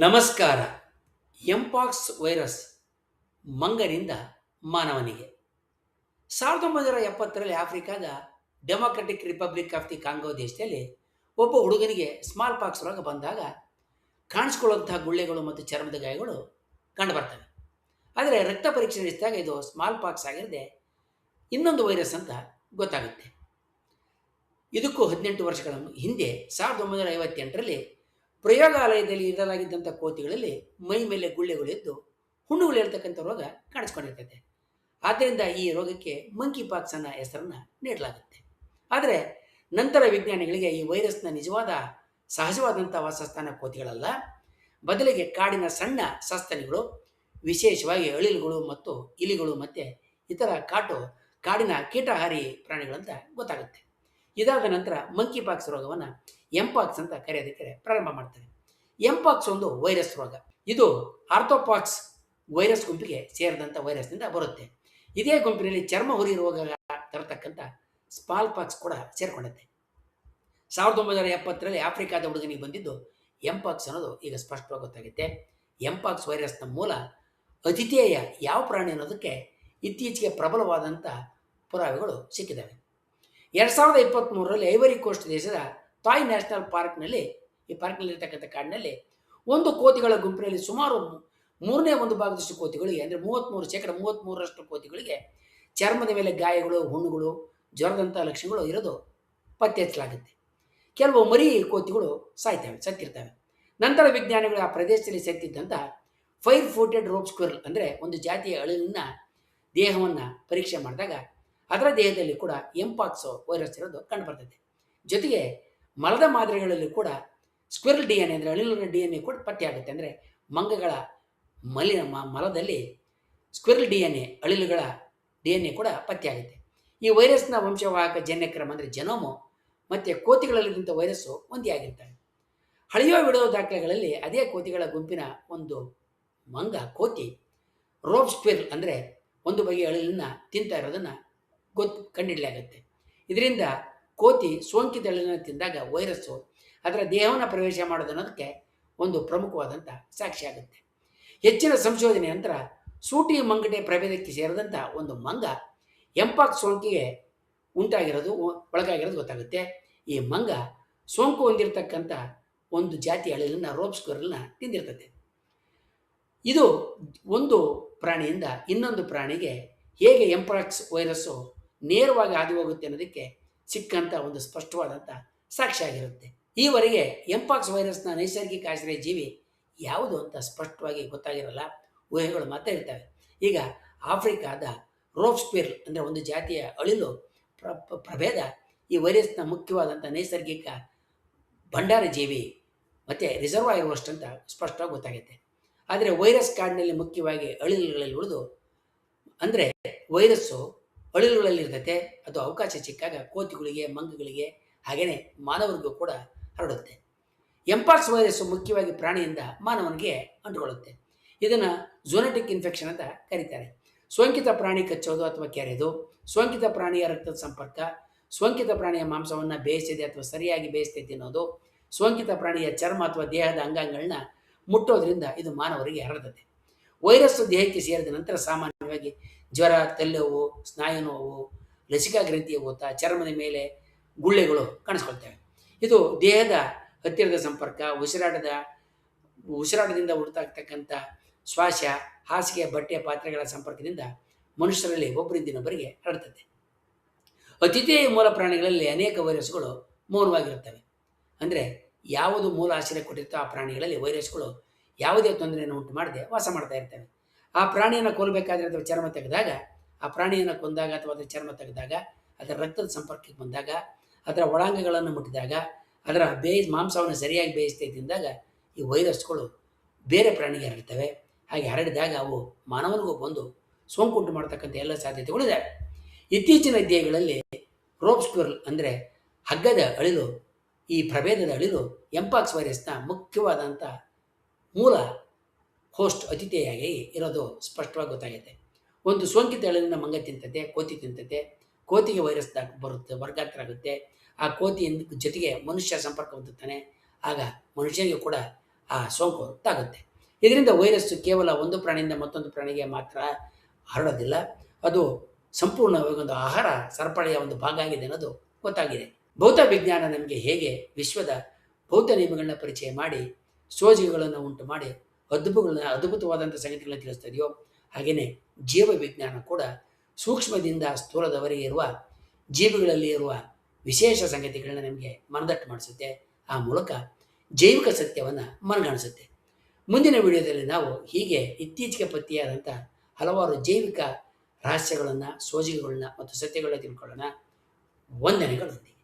ನಮಸ್ಕಾರ. Mpox virus ಮಂಗನಿಂದ ಮಾನವನಿಗೆ 1970ರಲ್ಲಿ ಆಫ್ರಿಕಾದ democratic republic of the Congo ದೇಶದಲ್ಲಿ ಒಬ್ಬ ಹುಡುಗನಿಗೆ ಸ್ಮಾಲ್ ಪಾಕ್ಸ್ ರೋಗ ಬಂದಾಗ ಕಾಣಿಸ್ಕೊಳ್ಳುವಂತಹ ಗುಳ್ಳೆಗಳು ಮತ್ತು ಚರ್ಮದ ಗಾಯಗಳು ಕಂಡುಬರ್ತವೆ. ಆದರೆ ರಕ್ತ ಪರೀಕ್ಷೆ ನಡೆಸಿದಾಗ ಇದು ಸ್ಮಾಲ್ ಪಾಕ್ಸ್ ಆಗಿರದೆ ಇನ್ನೊಂದು ವೈರಸ್ ಅಂತ ಗೊತ್ತಾಗುತ್ತೆ. ಇದಕ್ಕೂ 18 ವರ್ಷಗಳ ಹಿಂದೆ 1958ರಲ್ಲಿ ಪ್ರಯೋಗಾಲಯದಲ್ಲಿ ಇಡಲಾಗಿದ್ದಂಥ ಕೋತಿಗಳಲ್ಲಿ ಮೈ ಮೇಲೆ ಗುಳ್ಳೆಗಳಿದ್ದು ಹುಣ್ಣುಗಳು ಹೇಳ್ತಕ್ಕಂಥ ರೋಗ ಕಾಣಿಸ್ಕೊಂಡಿರ್ತದೆ. ಆದ್ದರಿಂದ ಈ ರೋಗಕ್ಕೆ ಮಂಕಿ ಪಾಕ್ಸ್ ಅನ್ನೋ ಹೆಸರನ್ನು ನೀಡಲಾಗುತ್ತೆ. ಆದರೆ ನಂತರ ವಿಜ್ಞಾನಿಗಳಿಗೆ ಈ ವೈರಸ್ನ ನಿಜವಾದ ಸಹಜವಾದಂಥ ವಾಸಸ್ಥಾನ ಕೋತಿಗಳಲ್ಲ, ಬದಲಿಗೆ ಕಾಡಿನ ಸಣ್ಣ ಸಸ್ತನಿಗಳು, ವಿಶೇಷವಾಗಿ ಅಳಿಲುಗಳು ಮತ್ತು ಇಲಿಗಳು ಮತ್ತು ಇತರ ಕಾಡಿನ ಕೀಟಹಾರಿ ಪ್ರಾಣಿಗಳಂತ ಗೊತ್ತಾಗುತ್ತೆ. ಇದಾದ ನಂತರ ಮಂಕಿ ಪಾಕ್ಸ್ ರೋಗವನ್ನು ಎಂಪಾಕ್ಸ್ ಅಂತ ಕರೆಯೋದಕ್ಕೆ ಪ್ರಾರಂಭ ಮಾಡ್ತಾರೆ. ಎಂಪಾಕ್ಸ್ ಒಂದು ವೈರಸ್ ರೋಗ. ಇದು ಆರ್ಥೋಪಾಕ್ಸ್ ವೈರಸ್ ಗುಂಪಿಗೆ ಸೇರಿದಂಥ ವೈರಸ್ನಿಂದ ಬರುತ್ತೆ. ಇದೇ ಗುಂಪಿನಲ್ಲಿ ಚರ್ಮ ಹುರಿ ರೋಗ ತರತಕ್ಕಂಥ ಸ್ಮಾಲ್ ಪಾಕ್ಸ್ ಕೂಡ ಸೇರಿಕೊಳ್ಳುತ್ತೆ. 1970ರಲ್ಲಿ ಆಫ್ರಿಕಾದ ಹುಡುಗನಿಗೆ ಬಂದಿದ್ದು ಎಂಪಾಕ್ಸ್ ಅನ್ನೋದು ಈಗ ಸ್ಪಷ್ಟವಾಗಿ ಗೊತ್ತಾಗುತ್ತೆ. ಎಂಪಾಕ್ಸ್ ವೈರಸ್ನ ಮೂಲ ಅತಿಥೇಯ ಯಾವ ಪ್ರಾಣಿ ಅನ್ನೋದಕ್ಕೆ ಇತ್ತೀಚೆಗೆ ಪ್ರಬಲವಾದಂಥ ಪುರಾವೆಗಳು ಸಿಕ್ಕಿದ್ದಾವೆ. 2023ರಲ್ಲಿ ಐವರಿ ಕೋಸ್ಟ್ ದೇಶದ ತಾಯ್ ನ್ಯಾಷನಲ್ ಪಾರ್ಕ್ನಲ್ಲಿ, ಈ ಪಾರ್ಕ್ನಲ್ಲಿರ್ತಕ್ಕಂಥ ಕಾಡಿನಲ್ಲಿ ಒಂದು ಕೋತಿಗಳ ಗುಂಪಿನಲ್ಲಿ ಸುಮಾರು 1/3 ಕೋತಿಗಳಿಗೆ, ಅಂದರೆ 33% ಕೋತಿಗಳಿಗೆ ಚರ್ಮದ ಮೇಲೆ ಗಾಯಗಳು, ಹುಣ್ಣುಗಳು, ಜ್ವರದಂಥ ಲಕ್ಷಣಗಳು ಇರೋದು ಪತ್ತೆ ಹಚ್ಚಲಾಗುತ್ತೆ. ಕೆಲವು ಮರಿ ಕೋತಿಗಳು ಸತ್ತಿರ್ತವೆ. ನಂತರ ವಿಜ್ಞಾನಿಗಳು ಆ ಪ್ರದೇಶದಲ್ಲಿ ಸತ್ತಿದ್ದಂಥ ಫೈರ್ ಫೂಟೆಡ್ ರೋಪ್ ಸ್ಕ್ವಿರಲ್ ಅಂದರೆ ಒಂದು ಜಾತಿಯ ಅಳಿಲಿನ ದೇಹವನ್ನು ಪರೀಕ್ಷೆ ಮಾಡಿದಾಗ ಅದರ ದೇಹದಲ್ಲಿ ಕೂಡ ಎಂಪಾಕ್ಸ್ ವೈರಸ್ ಇರೋದು ಕಂಡುಬರ್ತದೆ. ಜೊತೆಗೆ ಮಲದ ಮಾದರಿಗಳಲ್ಲಿ ಕೂಡ ಸ್ಕ್ವಿರಲ್ DNA ಅಂದರೆ ಅಳಿಲಿನ DNA ಕೂಡ ಪತ್ತೆಯಾಗುತ್ತೆ. ಅಂದರೆ ಮಂಗಗಳ ಮಲದಲ್ಲಿ ಸ್ಕ್ವಿರಲ್ DNA, ಅಳಿಲುಗಳ DNA ಕೂಡ ಪತ್ತೆಯಾಗುತ್ತೆ. ಈ ವೈರಸ್ನ ವಂಶವಾಹಕ ಜನ್ಯಕ್ರಮ ಅಂದರೆ ಜನೋಮು ಮತ್ತು ಕೋತಿಗಳಲ್ಲಿದ್ದಂಥ ವೈರಸ್ಸು ಒಂದೇ ಆಗಿರ್ತವೆ. ಹಳೆಯ ವಿಡಿಯೋ ದಾಖಲೆಗಳಲ್ಲಿ ಅದೇ ಕೋತಿಗಳ ಗುಂಪಿನ ಒಂದು ಕೋತಿ ರೋಪ್ ಸ್ಕ್ವಿರಲ್ ಅಂದರೆ ಒಂದು ಬಗೆಯ ಅಳಿಲನ್ನ ತಿಂತಾ ಇರೋದನ್ನು ಕಂಡುಹಿಡಿಯಲಾಗುತ್ತೆ. ಇದರಿಂದ ಕೋತಿ ಸೋಂಕಿತ ಅಳಿಲನ್ನು ತಿಂದಾಗ ವೈರಸ್ಸು ಅದರ ದೇಹವನ್ನು ಪ್ರವೇಶ ಮಾಡೋದನ್ನೋದಕ್ಕೆ ಒಂದು ಪ್ರಮುಖವಾದಂಥ ಸಾಕ್ಷಿಯಾಗುತ್ತೆ. ಹೆಚ್ಚಿನ ಸಂಶೋಧನೆ ನಂತರ ಸೂಟಿ ಮಂಗಟೆ ಪ್ರಭೇದಕ್ಕೆ ಸೇರಿದಂಥ ಒಂದು ಮಂಗ ಎಂಪಾಕ್ಸ್ ಸೋಂಕಿಗೆ ಒಳಗಾಗಿರೋದು ಗೊತ್ತಾಗುತ್ತೆ. ಈ ಮಂಗ ಸೋಂಕು ಹೊಂದಿರತಕ್ಕಂಥ ಒಂದು ಜಾತಿ ಅಳಿಲನ್ನು ರೋಪ್ ಸ್ಕ್ವಿರಲ್ನ ತಿಂದಿರ್ತದೆ. ಇದು ಒಂದು ಪ್ರಾಣಿಯಿಂದ ಇನ್ನೊಂದು ಪ್ರಾಣಿಗೆ ಹೇಗೆ ಎಂಪಾಕ್ಸ್ ವೈರಸ್ಸು ನೇರವಾಗಿ ಹಾದು ಹೋಗುತ್ತೆ ಅನ್ನೋದಕ್ಕೆ ಸಿಕ್ಕಂಥ ಒಂದು ಸ್ಪಷ್ಟವಾದಂಥ ಸಾಕ್ಷಿಯಾಗಿರುತ್ತೆ. ಈವರೆಗೆ ಎಂಪಾಕ್ಸ್ ವೈರಸ್ನ ನೈಸರ್ಗಿಕ ಆಶ್ರಯ ಜೀವಿ ಯಾವುದು ಅಂತ ಸ್ಪಷ್ಟವಾಗಿ ಗೊತ್ತಾಗಿರಲ್ಲ, ಊಹೆಗಳು ಮಾತ್ರ ಇರ್ತವೆ. ಈಗ ಆಫ್ರಿಕಾದ ರೋಪ್ ಸ್ಕ್ವಿರಲ್ ಅಂದರೆ ಒಂದು ಜಾತಿಯ ಅಳಿಲು ಪ್ರಭೇದ ಈ ವೈರಸ್ನ ಮುಖ್ಯವಾದಂಥ ನೈಸರ್ಗಿಕ ಭಂಡಾರ ಜೀವಿ ಮತ್ತು ರಿಸರ್ವ್ ಇರುವಷ್ಟು ಅಂತ ಸ್ಪಷ್ಟವಾಗಿ ಗೊತ್ತಾಗುತ್ತೆ. ಆದರೆ ವೈರಸ್ ಕಾಡಿನಲ್ಲಿ ಮುಖ್ಯವಾಗಿ ಅಳಿಲುಗಳಲ್ಲಿ ಉಳಿದು, ಅಂದರೆ ವೈರಸ್ಸು ಅಳಿಲುಗಳಲ್ಲಿ ಇರ್ತದೆ. ಅದು ಅವಕಾಶ ಸಿಕ್ಕಾಗ ಕೋತಿಗಳಿಗೆ, ಮಂಗಗಳಿಗೆ, ಹಾಗೆಯೇ ಮಾನವರಿಗೂ ಕೂಡ ಹರಡುತ್ತೆ. ಎಂಪಾಕ್ಸ್ ವೈರಸ್ಸು ಮುಖ್ಯವಾಗಿ ಪ್ರಾಣಿಯಿಂದ ಮಾನವನಿಗೆ ಅಂಟುಕೊಳ್ಳುತ್ತೆ. ಇದನ್ನು ಝೂನೋಟಿಕ್ ಇನ್ಫೆಕ್ಷನ್ ಅಂತ ಕರೀತಾರೆ. ಸೋಂಕಿತ ಪ್ರಾಣಿ ಕಚ್ಚೋದು ಅಥವಾ ಕೆರೆದು, ಸೋಂಕಿತ ಪ್ರಾಣಿಯ ರಕ್ತದ ಸಂಪರ್ಕ, ಸೋಂಕಿತ ಪ್ರಾಣಿಯ ಮಾಂಸವನ್ನು ಬೇಯಿಸದೆ ಅಥವಾ ಸರಿಯಾಗಿ ಬೇಯಿಸದೆ ತಿನ್ನೋದು, ಸೋಂಕಿತ ಪ್ರಾಣಿಯ ಚರ್ಮ ಅಥವಾ ದೇಹದ ಅಂಗಾಂಗಗಳನ್ನ ಮುಟ್ಟೋದ್ರಿಂದ ಇದು ಮಾನವರಿಗೆ ಹರಡುತ್ತದೆ. ವೈರಸ್ಸು ದೇಹಕ್ಕೆ ಸೇರಿದ ನಂತರ ಸಾಮಾನ್ಯವಾಗಿ ಜ್ವರ, ತಲೆನೋವು, ಸ್ನಾಯು ನೋವು, ಲಸಿಕಾ ಗ್ರಂಥಿಯ ಊತ, ಚರ್ಮದ ಮೇಲೆ ಗುಳ್ಳೆಗಳು ಕಾಣಿಸ್ಕೊಳ್ತವೆ. ಇದು ದೇಹದ ಹತ್ತಿರದ ಸಂಪರ್ಕ, ಉಸಿರಾಟದಿಂದ ಉಂಟಾಗ್ತಕ್ಕಂಥ ಶ್ವಾಸ, ಹಾಸಿಗೆ, ಬಟ್ಟೆ, ಪಾತ್ರೆಗಳ ಸಂಪರ್ಕದಿಂದ ಮನುಷ್ಯರಲ್ಲಿ ಒಬ್ಬರಿಂದ ಇನ್ನೊಬ್ಬರಿಗೆ ಹರಡುತ್ತದೆ. ಅತಿಥೇಯ ಮೂಲ ಪ್ರಾಣಿಗಳಲ್ಲಿ ಅನೇಕ ವೈರಸ್ಗಳು ಮೌನವಾಗಿರುತ್ತವೆ. ಅಂದರೆ ಯಾವುದು ಮೂಲ ಆಶ್ರಯ ಕೊಟ್ಟಿರ್ತೋ ಆ ಪ್ರಾಣಿಗಳಲ್ಲಿ ವೈರಸ್ಗಳು ಯಾವುದೇ ತೊಂದರೆಯನ್ನು ಉಂಟು ಮಾಡದೆ ವಾಸ ಮಾಡ್ತಾ ಇರ್ತವೆ. ಆ ಪ್ರಾಣಿಯನ್ನು ಕೊಲ್ಲಬೇಕಾದ್ರೆ ಅಥವಾ ಚರ್ಮ ತೆಗೆದಾಗ, ಆ ಪ್ರಾಣಿಯನ್ನು ಕೊಂದಾಗ ಅಥವಾ ಅದರ ಚರ್ಮ ತೆಗೆದಾಗ, ಅದರ ರಕ್ತದ ಸಂಪರ್ಕಕ್ಕೆ ಬಂದಾಗ, ಅದರ ಒಳಾಂಗಗಳನ್ನು ಮುಟ್ಟಿದಾಗ, ಅದರ ಮಾಂಸವನ್ನು ಸರಿಯಾಗಿ ಬೇಯಿಸದೆ ತಿಂದಾಗ ಈ ವೈರಸ್ಗಳು ಬೇರೆ ಪ್ರಾಣಿಗೆ ಹರಡ್ತವೆ. ಹಾಗೆ ಹರಡಿದಾಗ ಅವು ಮಾನವನಿಗೂ ಬಂದು ಸೋಂಕುಂಟು ಮಾಡ್ತಕ್ಕಂಥ ಎಲ್ಲ ಸಾಧ್ಯತೆಗಳು ಇದ್ದಾವೆ. ಇತ್ತೀಚಿನ ಅಧ್ಯಯನಗಳಲ್ಲಿ ರೋಪ್ ಸ್ಕ್ವಿರಲ್ ಅಂದರೆ ಹಗ್ಗದ ಅಳಿಲು, ಈ ಪ್ರಭೇದದ ಅಳಿಲು ಎಂಪಾಕ್ಸ್ ವೈರಸ್ನ ಮುಖ್ಯವಾದಂಥ ಮೂಲ ಹೋಸ್ಟ್ ಅತಿಥೇಯಾಗಿ ಇರೋದು ಸ್ಪಷ್ಟವಾಗಿ ಗೊತ್ತಾಗುತ್ತೆ. ಒಂದು ಸೋಂಕಿತ ಅಳಿಲಿನ ಮಂಗ ತಿಂತತೆ, ಕೋತಿ ತಿಂತತೆ. ಕೋತಿಗೆ ವೈರಸ್ ಬರುತ್ತೆ, ವರ್ಗಾಂತರ ಆಗುತ್ತೆ. ಆ ಕೋತಿ ಜೊತೆಗೆ ಮನುಷ್ಯ ಸಂಪರ್ಕ ಹೊಂದುತ್ತಾನೆ. ಆಗ ಮನುಷ್ಯನಿಗೆ ಕೂಡ ಆ ಸೋಂಕು ತಾಗುತ್ತೆ. ಇದರಿಂದ ವೈರಸ್ಸು ಕೇವಲ ಒಂದು ಪ್ರಾಣಿಯಿಂದ ಮತ್ತೊಂದು ಪ್ರಾಣಿಗೆ ಮಾತ್ರ ಹರಡೋದಿಲ್ಲ, ಅದು ಸಂಪೂರ್ಣವಾಗಿ ಒಂದು ಆಹಾರ ಸರಪಳಿಯ ಒಂದು ಭಾಗ ಆಗಿದೆ ಅನ್ನೋದು ಗೊತ್ತಾಗಿದೆ. ಭೌತ ವಿಜ್ಞಾನ ನಮಗೆ ಹೇಗೆ ವಿಶ್ವದ ಭೌತ ನಿಯಮಗಳನ್ನ ಪರಿಚಯ ಮಾಡಿ ಸೋಜಿಗಳನ್ನು ಉಂಟು ಮಾಡಿ ಅದ್ಭುತವಾದಂಥ ಸಂಗತಿಗಳನ್ನ ತಿಳಿಸ್ತದೆಯೋ, ಹಾಗೆಯೇ ಜೀವ ವಿಜ್ಞಾನ ಕೂಡ ಸೂಕ್ಷ್ಮದಿಂದ ಸ್ಥೂಲದವರೆಗೆ ಇರುವ ಜೀವಿಗಳಲ್ಲಿ ಇರುವ ವಿಶೇಷ ಸಂಗತಿಗಳನ್ನ ನಮಗೆ ಮನದಟ್ಟು ಮಾಡಿಸುತ್ತೆ. ಆ ಮೂಲಕ ಜೈವಿಕ ಸತ್ಯವನ್ನು ಮನಗಾಣಿಸುತ್ತೆ. ಮುಂದಿನ ವಿಡಿಯೋದಲ್ಲಿ ನಾವು ಹೀಗೆ ಇತ್ತೀಚೆಗೆ ಪತ್ತೆಯಾದಂಥ ಹಲವಾರು ಜೈವಿಕ ರಹಸ್ಯಗಳನ್ನು, ಸೋಜಿಗೆಗಳನ್ನ ಮತ್ತು ಸತ್ಯಗಳನ್ನ ತಿಳ್ಕೊಳ್ಳೋಣ. ವಂದನೆಗಳು.